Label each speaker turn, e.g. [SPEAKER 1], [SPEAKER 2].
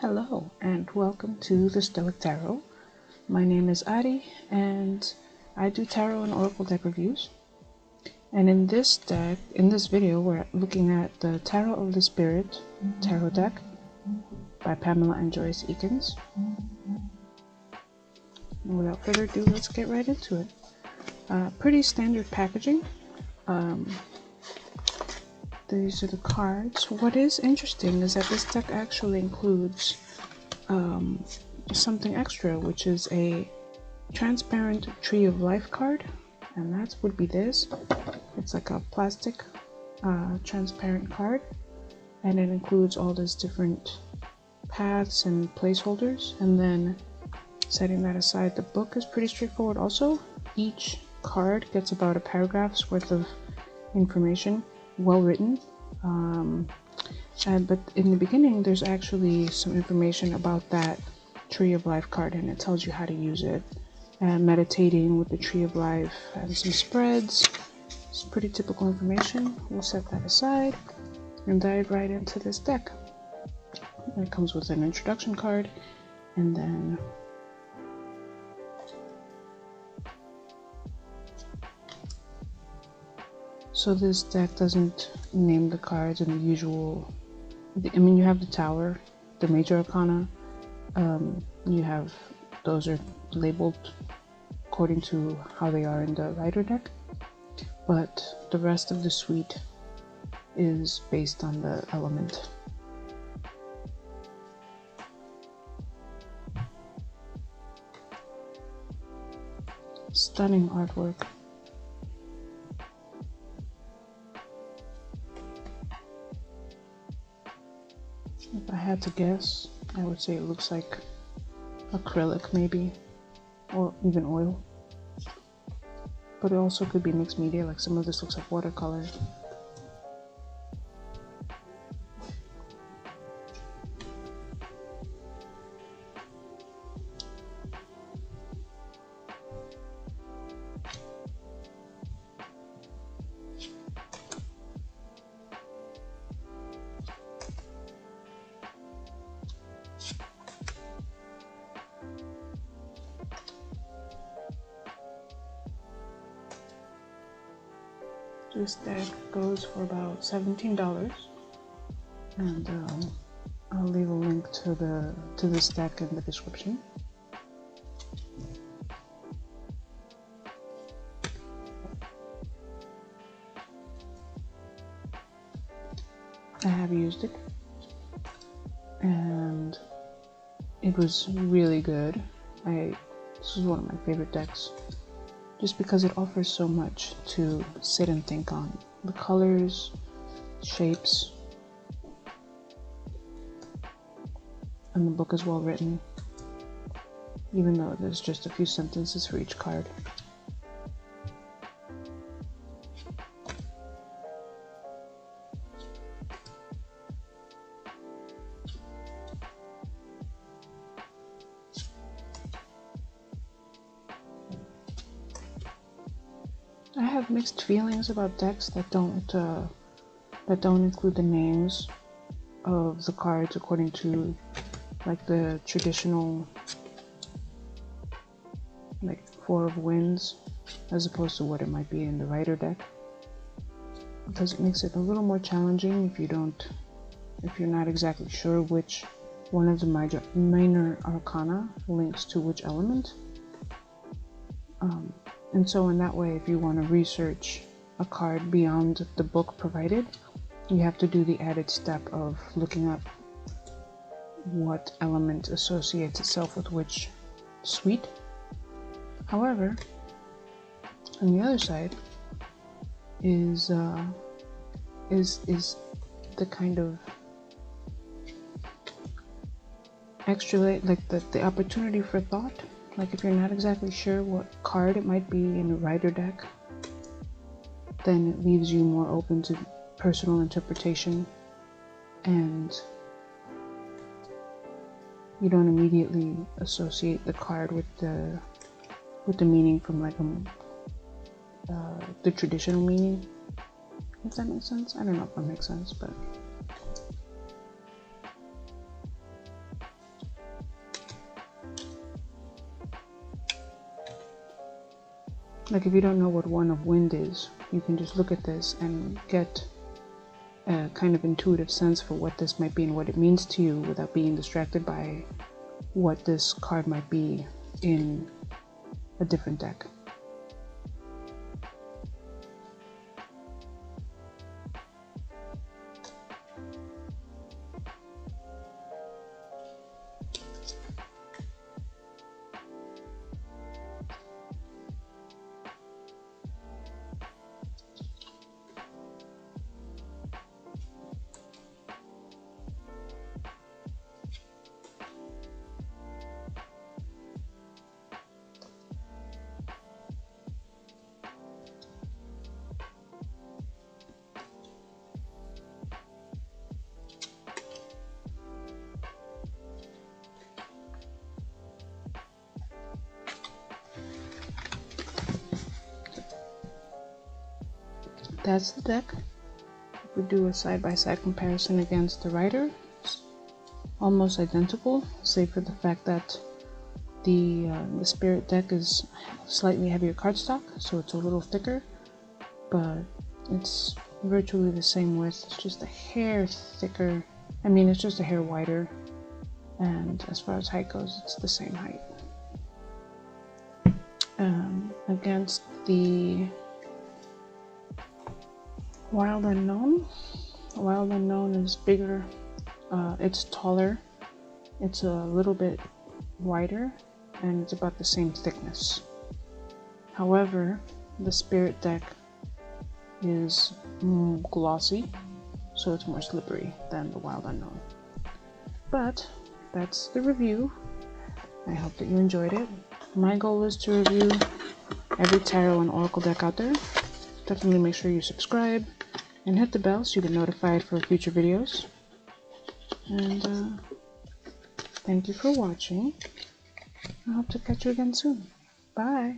[SPEAKER 1] Hello and welcome to the Stoic Tarot. My name is Ari and I do tarot and oracle deck reviews. And in this video, we're looking at the Tarot of the Spirit tarot deck by Pamela and Joyce Eakins. And without further ado, let's get right into it. Pretty standard packaging. These are the cards. What is interesting is that this deck actually includes something extra, which is a transparent Tree of Life card, and that would be this. It's like a plastic transparent card, and it includes all these different paths and placeholders. And then setting that aside, the book is pretty straightforward also. Each card gets about a paragraph's worth of information, well written, but in the beginning there's actually some information about that Tree of Life card, and it tells you how to use it, and meditating with the Tree of Life, and some spreads. It's pretty typical information. We'll set that aside and dive right into this deck. It comes with an introduction card, and then so this deck doesn't name the cards in the usual. I mean, you have the Tower, the Major Arcana. You have those are labeled according to how they are in the Rider deck, but the rest of the suite is based on the element. Stunning artwork. If I had to guess, I would say it looks like acrylic maybe, or even oil. But it also could be mixed media, like some of this looks like watercolor. This deck goes for about $17, and I'll leave a link to this deck in the description. I have used it, and it was really good. This is one of my favorite decks, just because it offers so much to sit and think on. The colors, shapes, and the book is well written, even though there's just a few sentences for each card. I have mixed feelings about decks that don't include the names of the cards according to like the traditional like Four of Wands, as opposed to what it might be in the Rider deck, because it makes it a little more challenging if you're not exactly sure which one of the minor arcana links to which element. And so in that way, if you want to research a card beyond the book provided, you have to do the added step of looking up what element associates itself with which suite. However, on the other side is the kind of extra, like the opportunity for thought. Like if you're not exactly sure what card it might be in a Rider deck, then it leaves you more open to personal interpretation, and you don't immediately associate the card with the meaning from like the traditional meaning. If that makes sense? I don't know if that makes sense, but Like if you don't know what One of Wind is, you can just look at this and get a kind of intuitive sense for what this might be and what it means to you without being distracted by what this card might be in a different deck. That's the deck. If we do a side-by-side comparison against the Rider, it's almost identical, save for the fact that the Spirit deck is slightly heavier cardstock, so it's a little thicker, but it's virtually the same width. It's just a hair thicker. I mean, it's just a hair wider, and as far as height goes, it's the same height. Against the Wild Unknown. Wild Unknown is bigger, it's taller, it's a little bit wider, and it's about the same thickness. However, the Spirit deck is glossy, so it's more slippery than the Wild Unknown. But that's the review. I hope that you enjoyed it. My goal is to review every tarot and oracle deck out there. Definitely make sure you subscribe and hit the bell so you get notified for future videos. And thank you for watching. I hope to catch you again soon. Bye!